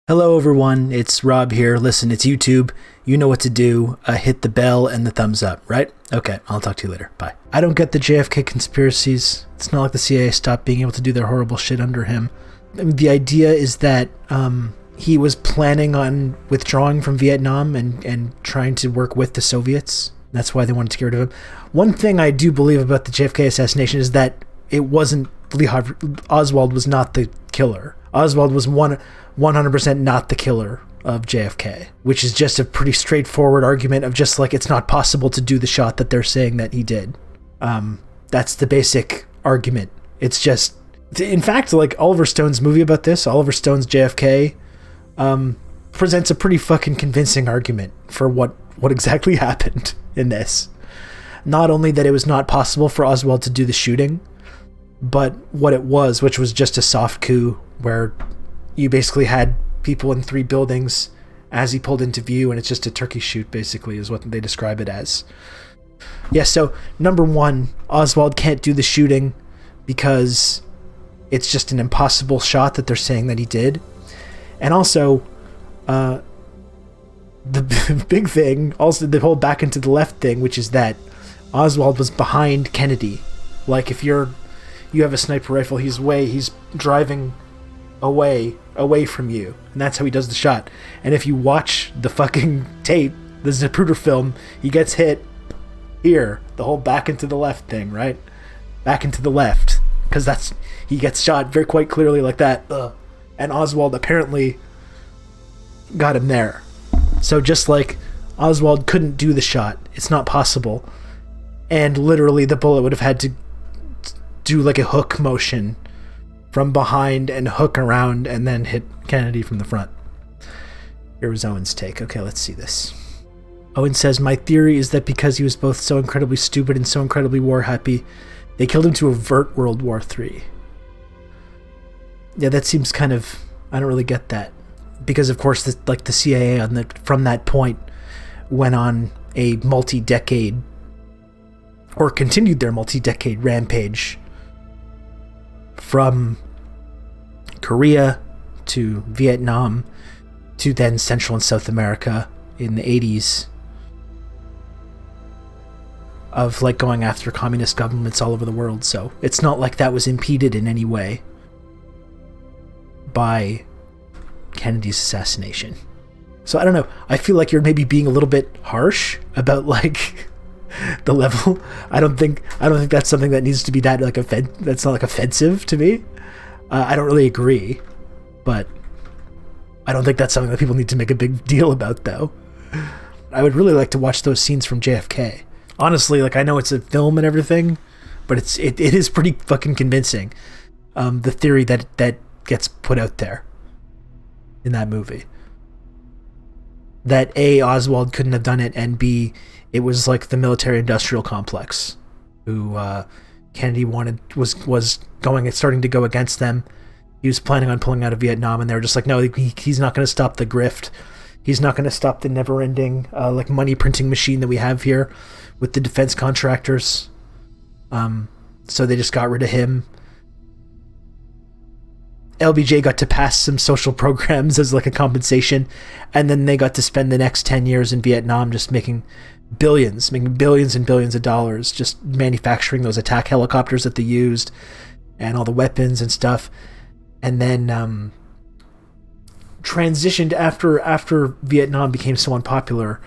Hello everyone, it's Rob here. Listen, it's YouTube. You know what to do. Hit the bell and the thumbs up, right? Okay, I'll talk to you later. Bye. I don't get the JFK conspiracies. It's not like the CIA stopped being able to do their horrible shit under him. I mean, the idea is that he was planning on withdrawing from Vietnam and trying to work with the Soviets. That's why they wanted to get rid of him. One thing I do believe about the JFK assassination is that it wasn't Oswald was not the killer. Oswald was 100% not the killer of JFK, which is just a pretty straightforward argument of just like, it's not possible to do the shot that they're saying that he did. That's the basic argument. It's just, in fact, like Oliver Stone's movie about this, Oliver Stone's JFK, presents a pretty fucking convincing argument for what exactly happened in this. Not only that it was not possible for Oswald to do the shooting, but what it was, which was just a soft coup where you basically had people in 3 buildings as he pulled into view, and it's just a turkey shoot, basically, is what they describe it as. Yeah, so number one, Oswald can't do the shooting because it's just an impossible shot that they're saying that he did. And also, the big thing, also the whole back and to the left thing, which is that Oswald was behind Kennedy. Like, if you have a sniper rifle, he's driving away from you, and that's how he does the shot. And if you watch the fucking tape, the Zapruder film, he gets hit here, the whole back and to the left thing, right? Back and to the left, because he gets shot very quite clearly like that. And Oswald apparently got him there. So just like Oswald couldn't do the shot, it's not possible, and literally the bullet would have had to do like a hook motion from behind and hook around and then hit Kennedy from the front. Here was Owen's take. Okay, let's see this. Owen says, my theory is that because he was both so incredibly stupid and so incredibly war happy, they killed him to avert World War III. Yeah, that seems kind of, I don't really get that. Because of course, the CIA from that point went on a multi-decade, or continued their multi-decade rampage from Korea to Vietnam to then Central and South America in the 80s, of like going after communist governments all over the world. So it's not like that was impeded in any way by Kennedy's assassination. So I don't know, I feel like you're maybe being a little bit harsh about like the level. I don't think that's something that needs to be that like that's not like offensive to me. I don't really agree, but I don't think that's something that people need to make a big deal about, though. I would really like to watch those scenes from JFK. Honestly, like, I know it's a film and everything, but it is pretty fucking convincing. The theory that gets put out there in that movie, that A, Oswald couldn't have done it, and B, it was like the military-industrial complex who Kennedy was starting to go against them. He was planning on pulling out of Vietnam, and they were just like, no, he's not going to stop the grift. He's not going to stop the never-ending like money printing machine that we have here with the defense contractors. So they just got rid of him. LBJ got to pass some social programs as like a compensation, and then they got to spend the next 10 years in Vietnam just making billions and billions of dollars, just manufacturing those attack helicopters that they used and all the weapons and stuff. And then transitioned after Vietnam became so unpopular,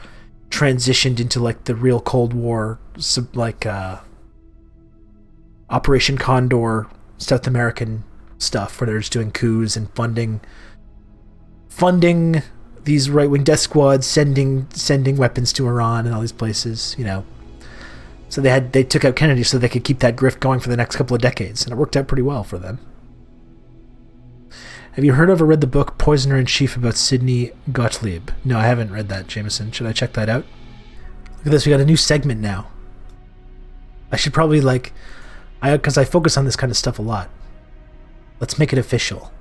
transitioned into like the real Cold War, like Operation Condor, South American stuff, where they're just doing coups and funding these right-wing death squads, sending weapons to Iran and all these places, you know. So they took out Kennedy so they could keep that grift going for the next couple of decades, and it worked out pretty well for them. Have you heard of or read the book Poisoner in Chief about Sidney Gottlieb? No, I haven't read that, Jameson. Should I check that out? Look at this, we got a new segment now. I should probably because I focus on this kind of stuff a lot. Let's make it official.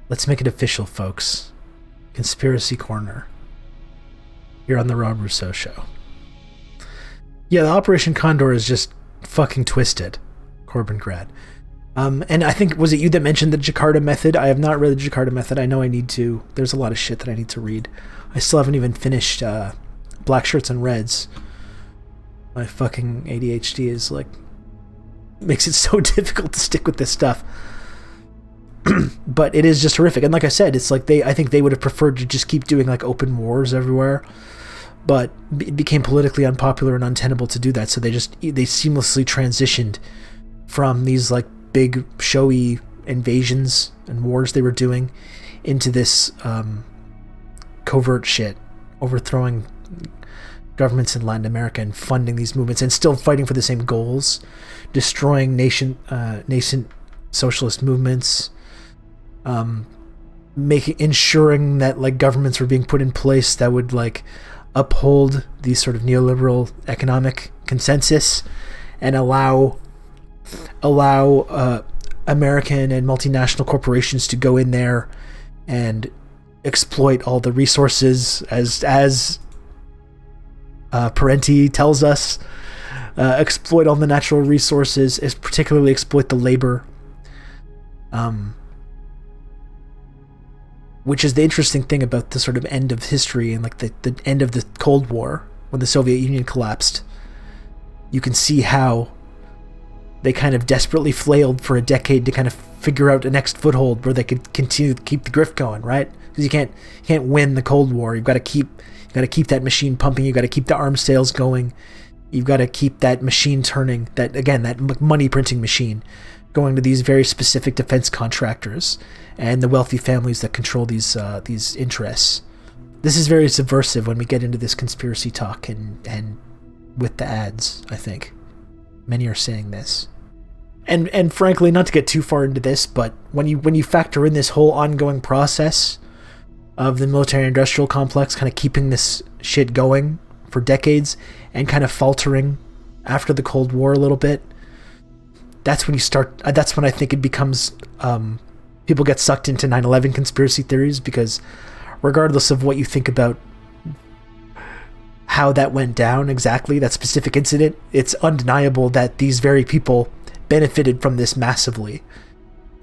Let's make it official, folks. Conspiracy Corner. Here on the Rob Rousseau Show. Yeah, the Operation Condor is just fucking twisted. Corbin Grad. And I think, was it you that mentioned the Jakarta method? I have not read the Jakarta method. I know I need to. There's a lot of shit that I need to read. I still haven't even finished Black Shirts and Reds. My fucking ADHD is like, makes it so difficult to stick with this stuff. But it is just horrific. And like I said, it's like I think they would have preferred to just keep doing like open wars everywhere. But it became politically unpopular and untenable to do that. So they seamlessly transitioned from these like big showy invasions and wars they were doing into this covert shit, overthrowing governments in Latin America and funding these movements and still fighting for the same goals, destroying nascent socialist movements, ensuring that like governments were being put in place that would like uphold the sort of neoliberal economic consensus and allow American and multinational corporations to go in there and exploit all the resources as Parenti tells us, exploit all the natural resources, particularly exploit the labor, which is the interesting thing about the sort of end of history and like the end of the Cold War when the Soviet Union collapsed. You can see how they kind of desperately flailed for a decade to kind of figure out a next foothold where they could continue to keep the grift going, right? Because you can't win the Cold War. You've got to keep that machine pumping. You've got to keep the arms sales going. You've got to keep that machine turning. That money printing machine going to these very specific defense contractors and the wealthy families that control these interests. This is very subversive when we get into this conspiracy talk and with the ads. I think many are saying this. And frankly, not to get too far into this, but when you factor in this whole ongoing process of the military-industrial complex kind of keeping this shit going for decades and kind of faltering after the Cold War a little bit, that's when I think it becomes, people get sucked into 9/11 conspiracy theories, because regardless of what you think about how that went down exactly, that specific incident, it's undeniable that these very people benefited from this massively,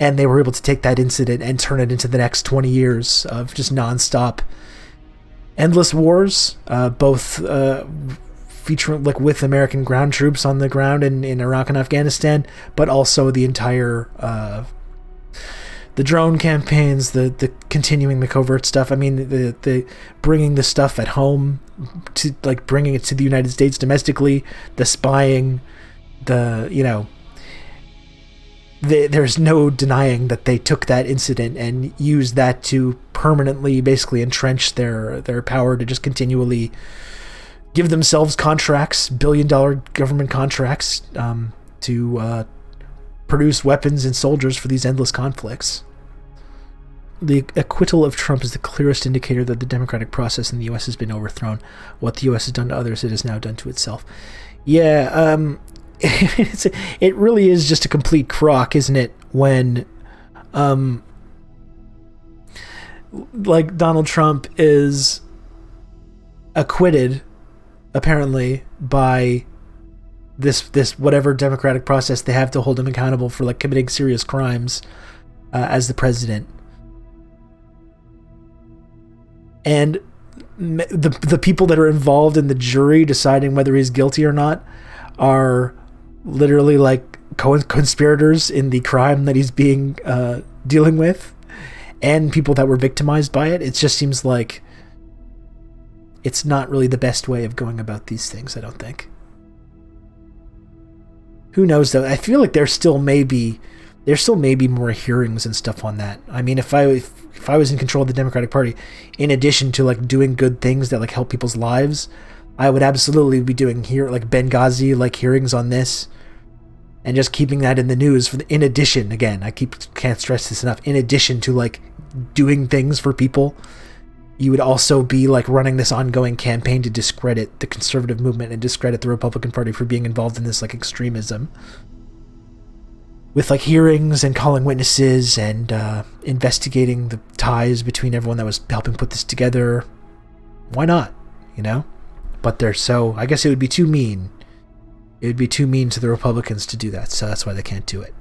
and they were able to take that incident and turn it into the next 20 years of just nonstop endless wars, both featuring like with American ground troops on the ground in Iraq and Afghanistan, but also the entire the drone campaigns, the continuing the covert stuff. I mean, the bringing the stuff at home to like bringing it to the United States domestically, the spying, there's no denying that they took that incident and used that to permanently basically entrench their power to just continually give themselves contracts, billion-dollar government contracts, to produce weapons and soldiers for these endless conflicts. The acquittal of Trump is the clearest indicator that the democratic process in the U.S. has been overthrown. What the U.S. has done to others, it has now done to itself. Yeah, it really is just a complete crock, isn't it? When, like Donald Trump is acquitted, apparently, by this whatever democratic process they have to hold him accountable for like committing serious crimes as the president, and the people that are involved in the jury deciding whether he's guilty or not are literally like co-conspirators in the crime that he's being dealing with, and people that were victimized by it. It just seems like it's not really the best way of going about these things, I don't think. Who knows though? I feel like there still may be more hearings and stuff on that. I mean, if I was in control of the Democratic Party, in addition to like doing good things that like help people's lives, I would absolutely be doing like Benghazi like hearings on this, and just keeping that in the news. In addition, again, can't stress this enough. In addition to like doing things for people, you would also be like running this ongoing campaign to discredit the conservative movement and discredit the Republican Party for being involved in this like extremism, with like hearings and calling witnesses and investigating the ties between everyone that was helping put this together. Why not? But I guess it would be too mean. It would be too mean to the Republicans to do that, so that's why they can't do it.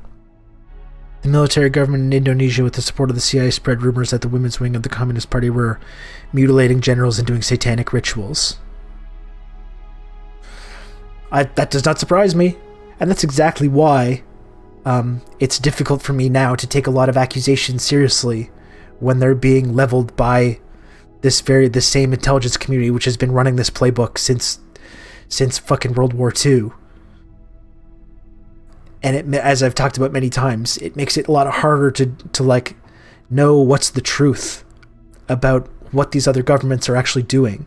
The military government in Indonesia, with the support of the CIA, spread rumors that the women's wing of the Communist Party were mutilating generals and doing satanic rituals. That does not surprise me. And that's exactly why it's difficult for me now to take a lot of accusations seriously when they're being leveled by the same intelligence community which has been running this playbook since fucking World War II. And as I've talked about many times, it makes it a lot harder to like know what's the truth about what these other governments are actually doing,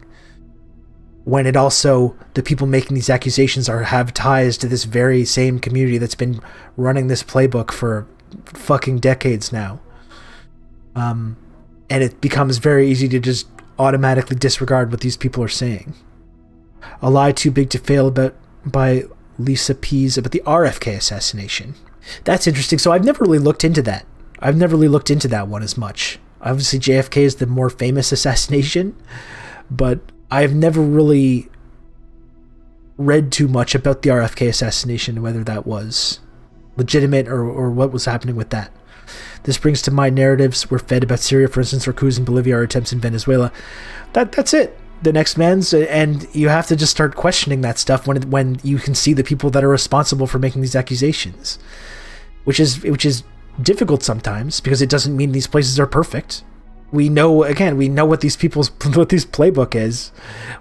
when it also, the people making these accusations have ties to this very same community that's been running this playbook for fucking decades now. And it becomes very easy to just automatically disregard what these people are saying. A Lie Too Big to Fail by Lisa Pease about the RFK assassination. That's interesting. So I've never really looked into that. I've never really looked into that one as much. Obviously JFK is the more famous assassination, but I've never really read too much about the RFK assassination, whether that was legitimate or what was happening with that. This brings to mind narratives were fed about Syria, for instance, or coups in Bolivia or attempts in Venezuela. That's it. The next man's, and you have to just start questioning that stuff when you can see the people that are responsible for making these accusations, which is difficult sometimes because it doesn't mean these places are perfect. We know what these playbook is.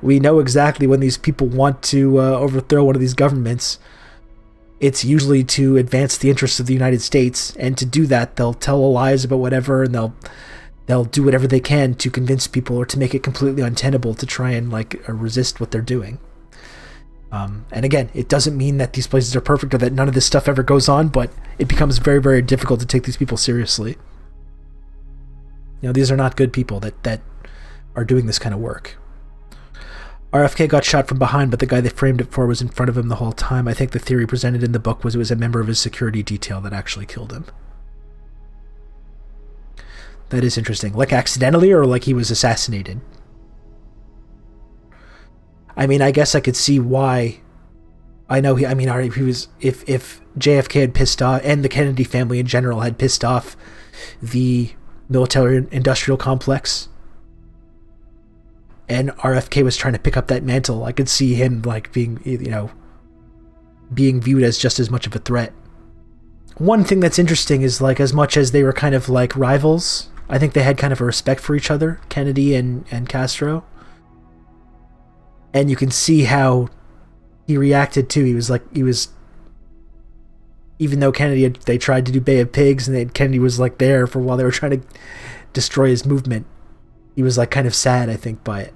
We know exactly when these people want to overthrow one of these governments. It's usually to advance the interests of the United States, and to do that, they'll tell lies about whatever, and they'll do whatever they can to convince people or to make it completely untenable to try and resist what they're doing. And again, it doesn't mean that these places are perfect or that none of this stuff ever goes on, but it becomes very, very difficult to take these people seriously. These are not good people that are doing this kind of work. RFK got shot from behind, but the guy they framed it for was in front of him the whole time. I think the theory presented in the book was it was a member of his security detail that actually killed him. That is interesting. Like accidentally, or like he was assassinated? I mean, I guess I could see why. He was, if JFK had pissed off, and the Kennedy family in general had pissed off the military-industrial complex, and RFK was trying to pick up that mantle, I could see him being viewed as just as much of a threat. One thing that's interesting is as much as they were kind of like rivals, I think they had kind of a respect for each other, Kennedy and Castro. And you can see how he reacted too. He was even though they tried to do Bay of Pigs, and Kennedy was there for while they were trying to destroy his movement. He was kind of sad, I think, by it.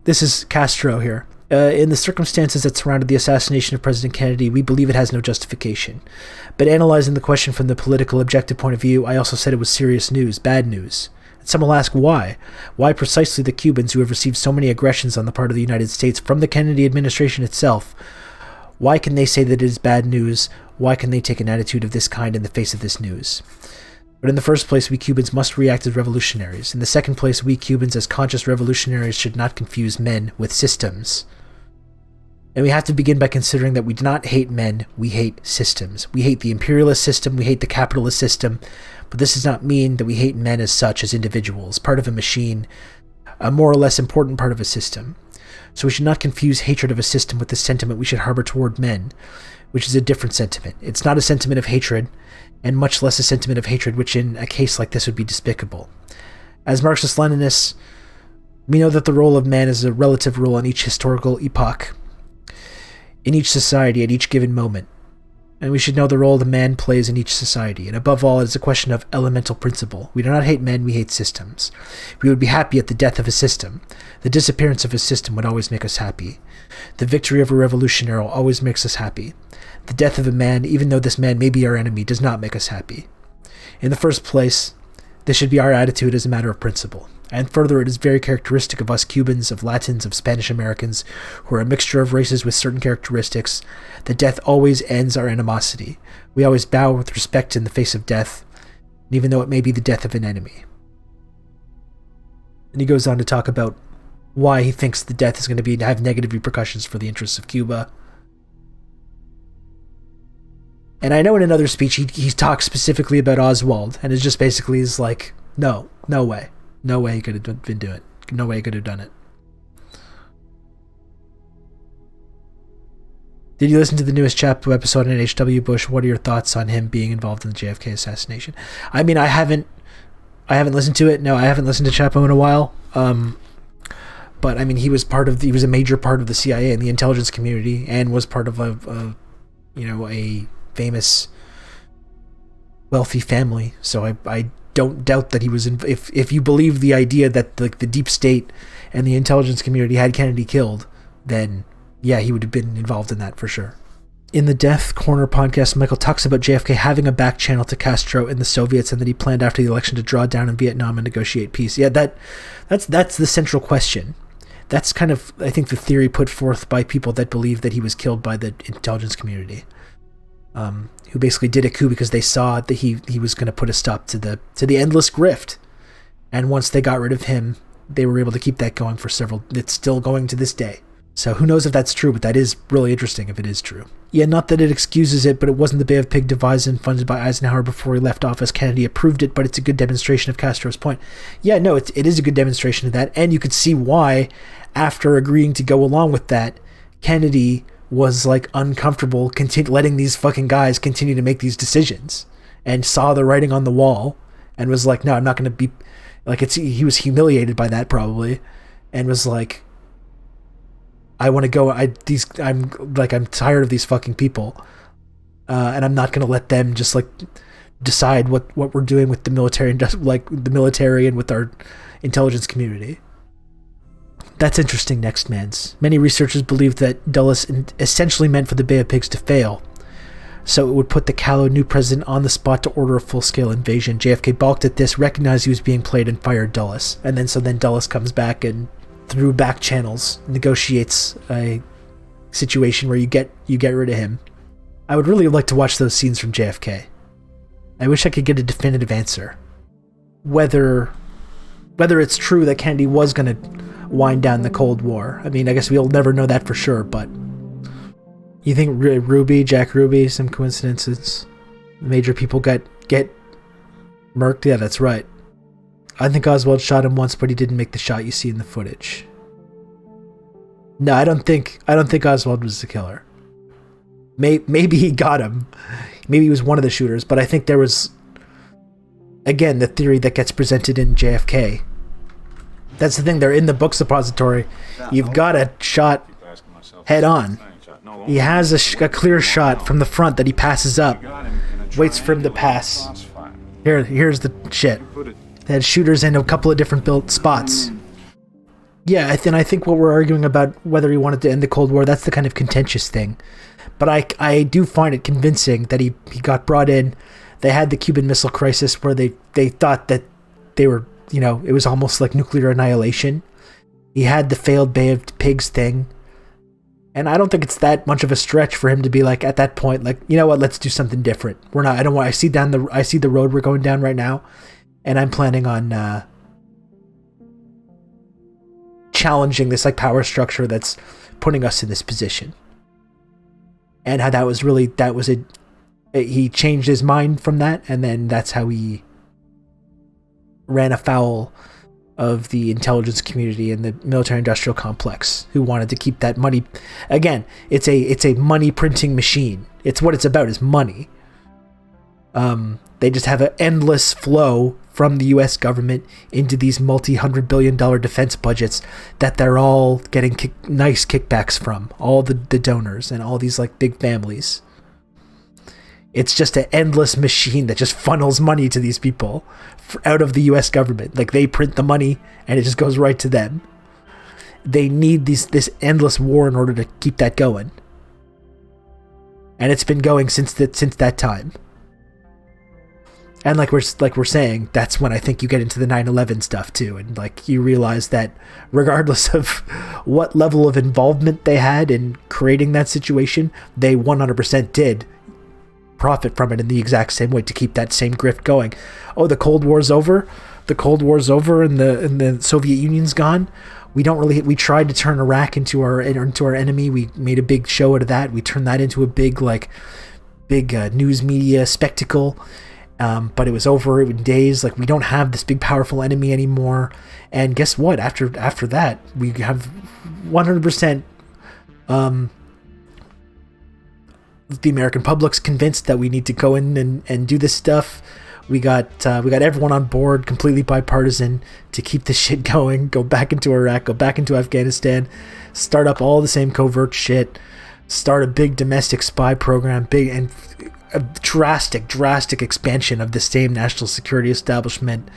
This is Castro here. In the circumstances that surrounded the assassination of President Kennedy, we believe it has no justification. But analyzing the question from the political objective point of view, I also said it was serious news, bad news. And some will ask why. Why precisely the Cubans, who have received so many aggressions on the part of the United States from the Kennedy administration itself? Why can they say that it is bad news? Why can they take an attitude of this kind in the face of this news? But in the first place, we Cubans must react as revolutionaries. In the second place, we Cubans as conscious revolutionaries should not confuse men with systems. And we have to begin by considering that we do not hate men, we hate systems. We hate the imperialist system, we hate the capitalist system, but this does not mean that we hate men as such, as individuals, part of a machine, a more or less important part of a system. So we should not confuse hatred of a system with the sentiment we should harbor toward men, which is a different sentiment. It's not a sentiment of hatred, and much less a sentiment of hatred which in a case like this would be despicable. As Marxist-Leninists, we know that the role of man is a relative role in each historical epoch, in each society at each given moment, and we should know the role the man plays in each society, and above all, it is a question of elemental principle. We do not hate men, we hate systems. We would be happy at the death of a system. The disappearance of a system would always make us happy. The victory of a revolutionary always makes us happy. The death of a man, even though this man may be our enemy, does not make us happy. In the first place, this should be our attitude as a matter of principle. And further, it is very characteristic of us Cubans, of Latins, of Spanish Americans, who are a mixture of races with certain characteristics, that death always ends our animosity. We always bow with respect in the face of death, even though it may be the death of an enemy. And he goes on to talk about why he thinks the death is going to have negative repercussions for the interests of Cuba. And I know in another speech he talks specifically about Oswald, and it's just basically is like, no way he could have been doing it. No way he could have done it. Did you listen to the newest Chapo episode on H.W. Bush? What are your thoughts on him being involved in the JFK assassination? I mean, I haven't listened to it. No, I haven't listened to Chapo in a while. But I mean, he was a major part of the CIA and the intelligence community, and was part of a famous, wealthy family. So I don't doubt that he was if you believe the idea that the deep state and the intelligence community had Kennedy killed, then yeah, he would have been involved in that for sure. In the Death Corner podcast, Michael talks about JFK having a back channel to Castro and the Soviets, and that he planned after the election to draw down in Vietnam and negotiate peace. Yeah, that's the central question. That's kind of, I think, the theory put forth by people that believe that he was killed by the intelligence community, who basically did a coup because they saw that he was going to put a stop to the endless grift. And once they got rid of him, they were able to keep that going for several. It's still going to this day. So who knows if that's true, but that is really interesting if it is true. Yeah, not that it excuses it, but it wasn't the Bay of Pig devised and funded by Eisenhower before he left office. Kennedy approved it, but it's a good demonstration of Castro's point. Yeah, no, it is a good demonstration of that, and you could see why, after agreeing to go along with that, Kennedy was like uncomfortable letting these fucking guys continue to make these decisions, and saw the writing on the wall, and was like, no, I'm not going to be like, he was humiliated by that probably, and was like, I want to go. I'm tired of these fucking people, and I'm not going to let them just like decide what we're doing with the military and just like the military and with our intelligence community. That's interesting. Next man's. Many researchers believe that Dulles essentially meant for the Bay of Pigs to fail, so it would put the callow new president on the spot to order a full-scale invasion. JFK balked at this, recognized he was being played, and fired Dulles. And then Dulles comes back and, through back channels, negotiates a situation where you get rid of him. I would really like to watch those scenes from JFK. I wish I could get a definitive answer. Whether it's true that Kennedy was going to wind down the Cold War. I mean, I guess we'll never know that for sure, but you think Jack Ruby, some coincidences? Major people get murked? Yeah, that's right. I think Oswald shot him once, but he didn't make the shot you see in the footage. No, I don't think Oswald was the killer. Maybe he got him. Maybe he was one of the shooters, but I think there was, again, the theory that gets presented in JFK. That's the thing, they're in the book suppository. You've got a shot head on. He has a clear shot from the front that he passes up, waits for him to pass. Here's the shit. They had shooters in a couple of different built spots. Yeah, I think what we're arguing about whether he wanted to end the Cold War, that's the kind of contentious thing. But I do find it convincing that he got brought in. They had the Cuban Missile Crisis where they thought that they were, it was almost like nuclear annihilation. He had the failed Bay of Pigs thing. And I don't think it's that much of a stretch for him to be like, at that point, like, you know what, let's do something different. I see the road we're going down right now. And I'm planning on challenging this like power structure that's putting us in this position. And how he changed his mind from that, and then that's how he ran afoul of the intelligence community and the military-industrial complex, who wanted to keep that money. Again, it's a money printing machine. It's what it's about, is money. They just have an endless flow from the U.S. government into these multi-$100 billion defense budgets that they're all getting nice kickbacks from, all the donors and all these like big families. It's just an endless machine that just funnels money to these people out of the U.S. government. Like, they print the money and it just goes right to them. They need this endless war in order to keep that going. And it's been going since that time. And like we're saying, that's when I think you get into the 9/11 stuff too, and like you realize that regardless of what level of involvement they had in creating that situation, they 100% did profit from it in the exact same way to keep that same grift going. Oh, the Cold War's over. The Cold War's over, and the Soviet Union's gone. We tried to turn Iraq into our enemy. We made a big show out of that. We turned that into a big like big news media spectacle. But it was over in days. Like, we don't have this big powerful enemy anymore. And guess what? After that, we have 100% the American public's convinced that we need to go in and do this stuff. We got everyone on board, completely bipartisan, to keep this shit going. Go back into Iraq, go back into Afghanistan, start up all the same covert shit, start a big domestic spy program, big and a drastic expansion of the same national security establishment.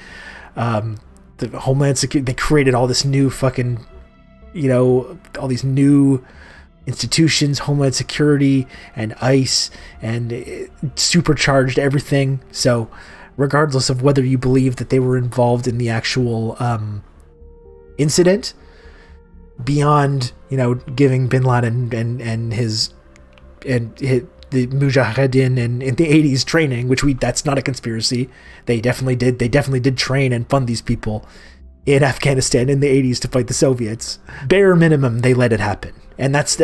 The Homeland Security, they created all this new fucking, all these new institutions, Homeland Security and ICE, and it supercharged everything. So regardless of whether you believe that they were involved in the actual incident, beyond giving bin Laden and his the Mujahideen in the 80s training, which that's not a conspiracy. They definitely did train and fund these people in Afghanistan in the 80s to fight the Soviets. Bare minimum, they let it happen. And that's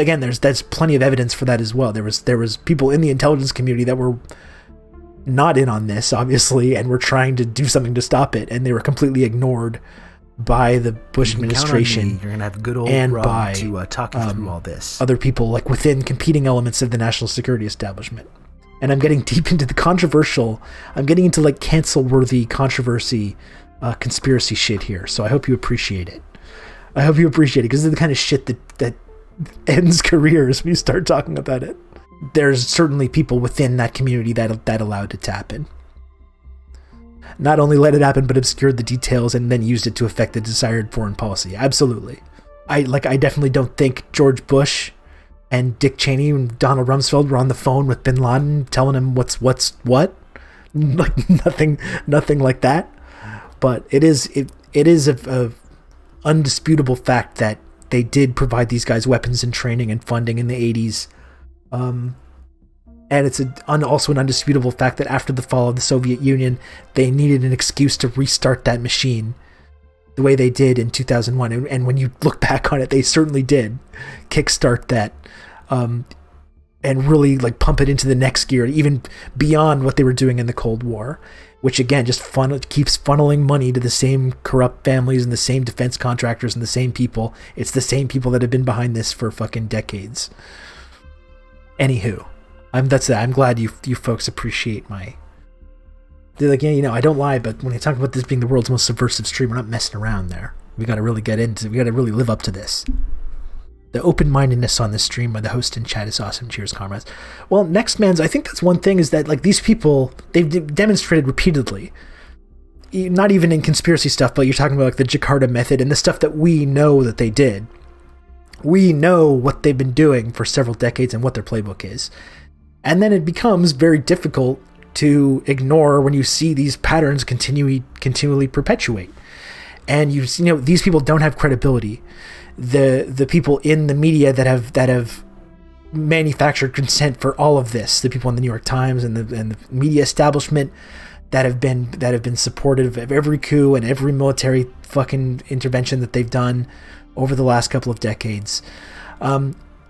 plenty of evidence for that as well. There was people in the intelligence community that were not in on this, obviously, and were trying to do something to stop it, and they were completely ignored by the Bush administration. You're gonna have good old and Rob by to talk you through all this. Other people, like within competing elements of the national security establishment. And I'm getting deep into the controversial. I'm getting into like cancel-worthy controversy, conspiracy shit here. So I hope you appreciate it. Because it's the kind of shit that ends careers when you start talking about it. There's certainly people within that community that allowed it to happen. Not only let it happen, but obscured the details and then used it to affect the desired foreign policy. Absolutely. I definitely don't think George Bush and Dick Cheney and Donald Rumsfeld were on the phone with bin Laden telling him what's what. Like nothing like that. But it is a undisputable fact that they did provide these guys weapons and training and funding in the 80s. And it's also an undisputable fact that after the fall of the Soviet Union, they needed an excuse to restart that machine the way they did in 2001. And when you look back on it, they certainly did kickstart that and really like pump it into the next gear, even beyond what they were doing in the Cold War, which again just keeps funneling money to the same corrupt families and the same defense contractors and the same people. It's the same people that have been behind this for fucking decades. Anywho. I'm glad you folks appreciate my. They're like, yeah, I don't lie, but when they talk about this being the world's most subversive stream, we're not messing around there. We got to really we got to really live up to this. The open-mindedness on this stream by the host and chat is awesome. Cheers, comrades. Well, next man's, I think that's one thing is that like these people, they've demonstrated repeatedly, not even in conspiracy stuff, but you're talking about like the Jakarta method and the stuff that we know that they did. We know what they've been doing for several decades and what their playbook is. And then it becomes very difficult to ignore when you see these patterns continually perpetuate. And these people don't have credibility. The people in the media that have manufactured consent for all of this, the people in the New York Times and the media establishment that have been supportive of every coup and every military fucking intervention that they've done over the last couple of decades.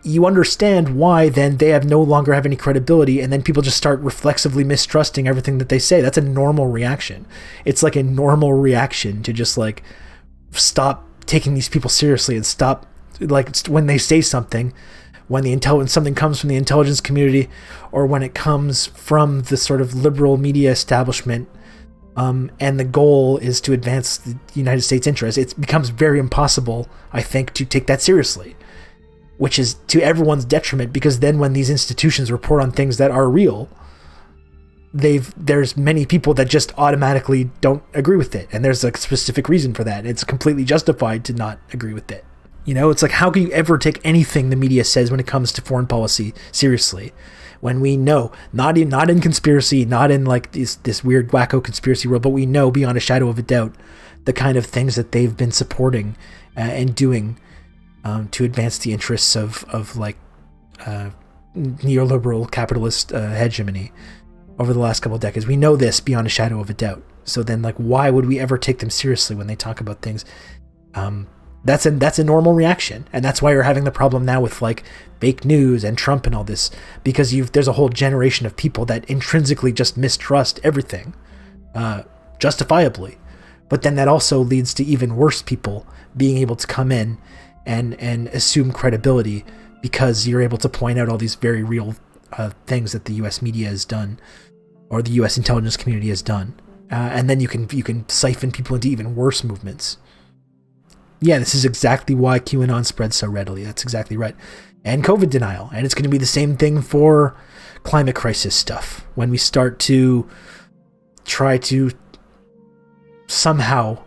You understand why then they no longer have any credibility, and then people just start reflexively mistrusting everything that they say. That's a normal reaction. It's like a normal reaction to just like stop taking these people seriously and stop like when they say something, when something comes from the intelligence community or when it comes from the sort of liberal media establishment, and the goal is to advance the United States interest. It becomes very impossible, I think, to take that seriously. Which is to everyone's detriment, because then when these institutions report on things that are real, there's many people that just automatically don't agree with it, and there's a specific reason for that. It's completely justified to not agree with it. It's like, how can you ever take anything the media says when it comes to foreign policy seriously, when we know, not in conspiracy, not in like this weird wacko conspiracy world, but we know beyond a shadow of a doubt the kind of things that they've been supporting and doing to advance the interests of neoliberal capitalist hegemony over the last couple of decades. We know this beyond a shadow of a doubt. So then, like, why would we ever take them seriously when they talk about things That's a normal reaction, and that's why you're having the problem now with like fake news and Trump and all this, because there's a whole generation of people that intrinsically just mistrust everything, justifiably. But then that also leads to even worse people being able to come in and assume credibility because you're able to point out all these very real things that the U.S. media has done or the U.S. intelligence community has done, and then you can siphon people into even worse movements. Yeah, this is exactly why QAnon spreads so readily. That's exactly right. And COVID denial. And it's going to be the same thing for climate crisis stuff. When we start to try to somehow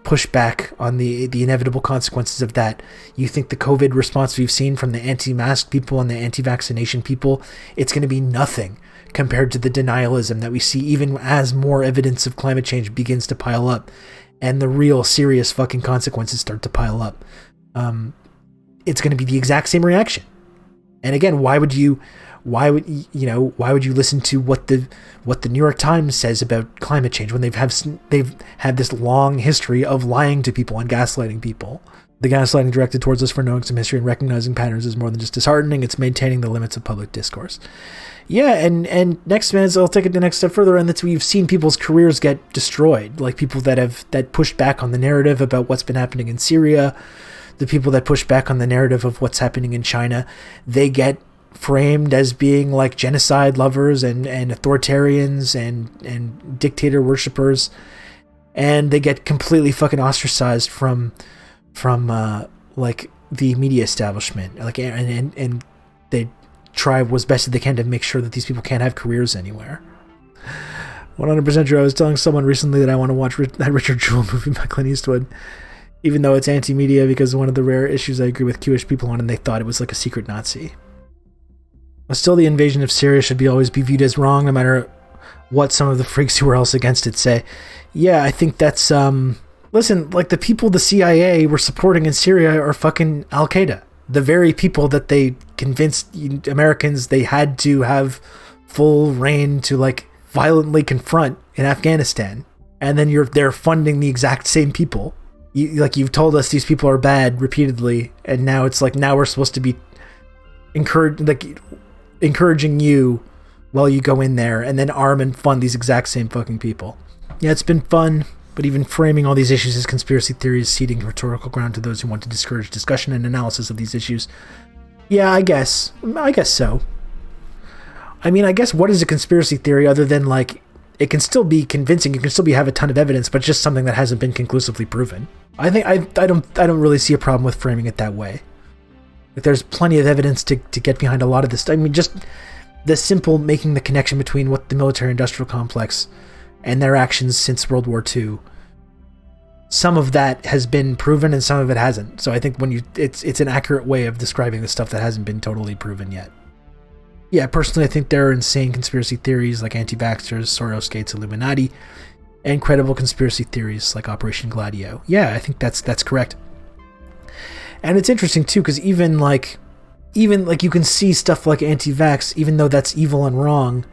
push back on the inevitable consequences of that, you think the COVID response we've seen from the anti-mask people and the anti-vaccination people, it's going to be nothing compared to the denialism that we see even as more evidence of climate change begins to pile up. And the real serious fucking consequences start to pile up. It's going to be the exact same reaction. And again, why would you listen to what the New York Times says about climate change when they've had this long history of lying to people and gaslighting people? The gaslighting directed towards us for knowing some history and recognizing patterns is more than just disheartening. It's maintaining the limits of public discourse. Yeah, and next, man, I'll take it the next step further, and that's we've seen people's careers get destroyed, like people that pushed back on the narrative about what's been happening in Syria, the people that push back on the narrative of what's happening in China, they get framed as being like genocide lovers and authoritarians and dictator worshippers, and they get completely fucking ostracized from like the media establishment, like and they try as best as they can to make sure that these people can't have careers anywhere. 100% true. I was telling someone recently that I want to watch that Richard Jewell movie by Clint Eastwood, even though it's anti-media, because one of the rare issues I agree with Jewish people on, and they thought it was like a secret Nazi. But still, the invasion of Syria should always be viewed as wrong, no matter what some of the freaks who are else against it say. Yeah, I think that's, listen, like the people the CIA were supporting in Syria are fucking Al-Qaeda. The very people that they convinced Americans they had to have full reign to like violently confront in Afghanistan. And then they're funding the exact same people. You've told us these people are bad repeatedly, and now it's like now we're supposed to be encouraging you while you go in there and then arm and fund these exact same fucking people. Yeah, it's been fun, but even framing all these issues as conspiracy theories, ceding rhetorical ground to those who want to discourage discussion and analysis of these issues. Yeah, I guess so. I mean, I guess what is a conspiracy theory other than like it can still be convincing, you can still have a ton of evidence, but just something that hasn't been conclusively proven. I think I don't really see a problem with framing it that way. Like, there's plenty of evidence to get behind a lot of this. I mean, just the simple making the connection between what the military-industrial complex and their actions since World War II. Some of that has been proven and some of it hasn't. So I think it's an accurate way of describing the stuff that hasn't been totally proven yet. Yeah, personally, I think there are insane conspiracy theories like anti-vaxxers, Soros Gates, Illuminati, and credible conspiracy theories like Operation Gladio. Yeah, I think that's correct. And it's interesting too, because even like you can see stuff like anti-vax, even though that's evil and wrong,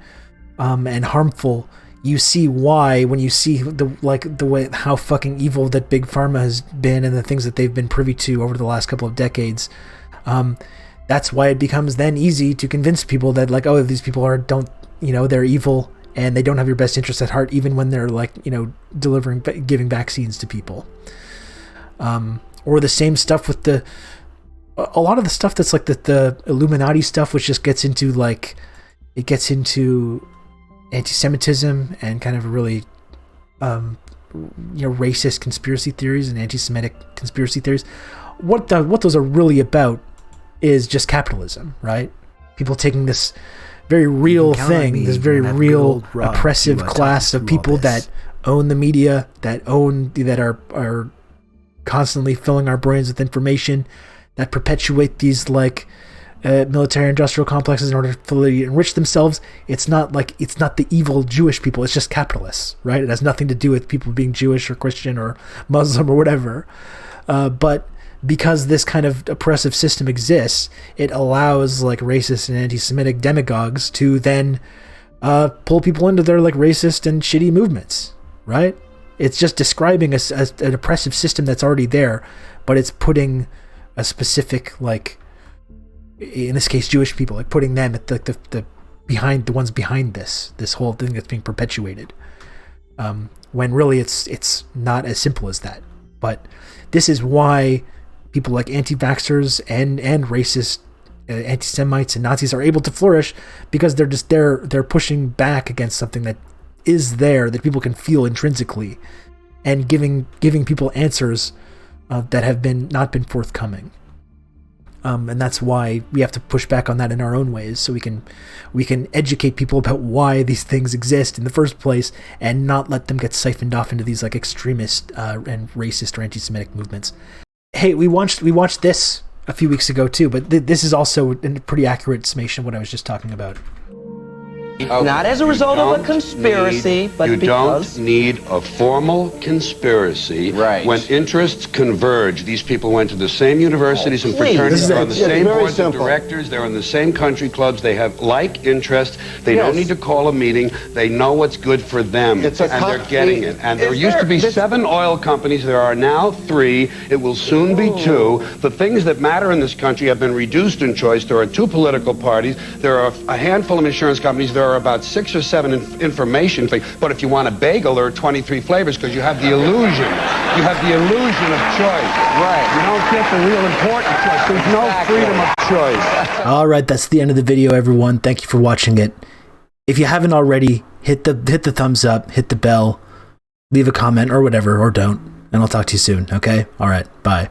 and harmful, you see why when you see the way how fucking evil that big pharma has been and the things that they've been privy to over the last couple of decades. That's why it becomes then easy to convince people that like, oh, these people they're evil and they don't have your best interests at heart, even when they're like, giving vaccines to people. Or the same stuff with a lot of the stuff that's like the Illuminati stuff, which just gets into anti-Semitism and kind of really, racist conspiracy theories and anti-Semitic conspiracy theories. What those are really about is just capitalism, right? People taking this very real thing, this very real oppressive class of people that own the media, that are constantly filling our brains with information, that perpetuate these like military industrial complexes in order to fully enrich themselves. It's not the evil Jewish people, it's just capitalists, right? It has nothing to do with people being Jewish or Christian or Muslim or whatever. But because this kind of oppressive system exists, it allows like racist and anti-Semitic demagogues to then pull people into their like racist and shitty movements, right? It's just describing an oppressive system that's already there but it's putting a specific, like, in this case, Jewish people, like putting them at the ones behind this whole thing that's being perpetuated. When really it's not as simple as that. But this is why people like anti-vaxxers and racist anti-Semites and Nazis are able to flourish, because they're pushing back against something that is there, that people can feel intrinsically, and giving people answers that have not been forthcoming. And that's why we have to push back on that in our own ways, so we can educate people about why these things exist in the first place, and not let them get siphoned off into these like extremist and racist or anti-Semitic movements. Hey, we watched this a few weeks ago too, but this is also a pretty accurate summation of what I was just talking about. Not as a result of a conspiracy, but because... You don't need a formal conspiracy when interests converge. These people went to the same universities and fraternities, they're on the same boards of directors, they're in the same country clubs, they have like interests, they don't need to call a meeting, they know what's good for them, and they're getting it. And there used to be 7 oil companies, there are now 3, it will soon be 2. The things that matter in this country have been reduced in choice. There are 2 political parties, there are a handful of insurance companies, there are about 6 or 7 information things. But if you want a bagel, there are 23 flavors, because you have the illusion. You have the illusion of choice. Right. You don't get the real important choice. There's no freedom of choice. All right, that's the end of the video, everyone. Thank you for watching it. If you haven't already, hit the thumbs up, hit the bell, leave a comment or whatever, or don't, and I'll talk to you soon. Okay? All right. Bye.